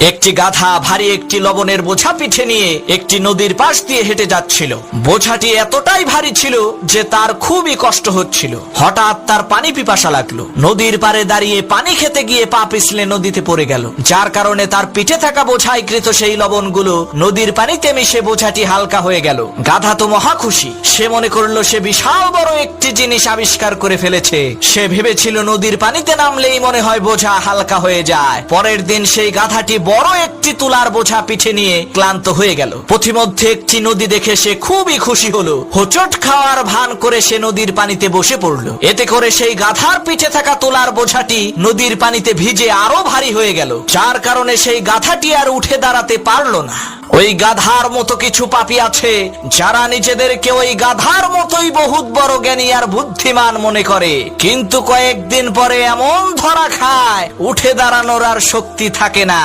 একটি গাধা ভারী একটি লবণের বোঝা পিঠে নিয়ে একটি নদীর পাশ দিয়ে হেঁটে যাচ্ছিল। বোঝাটি এতটাই ভারী ছিল যে তার খুবই কষ্ট হচ্ছিল। হঠাৎ তার পানি পিপাসা লাগলো। নদীর পাড়ে দাঁড়িয়ে পানি খেতে গিয়ে পা পিছলে নদীতে পড়ে গেল, যার কারণে তার পিঠে থাকা বোঝায় কৃত সেই লবণগুলো নদীর পানিতে মিশে বোঝাটি হালকা হয়ে গেল। গাধা তো মহা খুশি। সে মনে করলো সে বিশাল বড় একটি জিনিস আবিষ্কার করে ফেলেছে। সে ভেবেছিল নদীর পানিতে নামলেই মনে হয় বোঝা হালকা হয়ে যায়। পরের দিন সেই গাধাটি বড় একটি তুলার বোঝা পিঠে নিয়ে ক্লান্ত হয়ে গেল। পথিমধ্যে একটি নদী দেখে সে খুবই খুশি হলো। হোঁচট খাওয়ার ভান করে সে নদীর পানিতে বসে পড়ল। এতে করে সেই গাধার পিঠে থাকা তুলার বোঝাটি নদীর পানিতে ভিজে আরো ভারী হয়ে গেল, যার কারণে সেই গাধাটি আর উঠে দাঁড়াতে পারলো না। ওই গাধার মতো কিছু পাপী আছে যারা নিজেদেরকে ওই গাধার মতোই বহুত বড় জ্ঞানী আর বুদ্ধিমান মনে করে, কিন্তু কয়েকদিন পরে এমন ধরা খায় উঠে দাঁড়ানোর আর শক্তি থাকে না।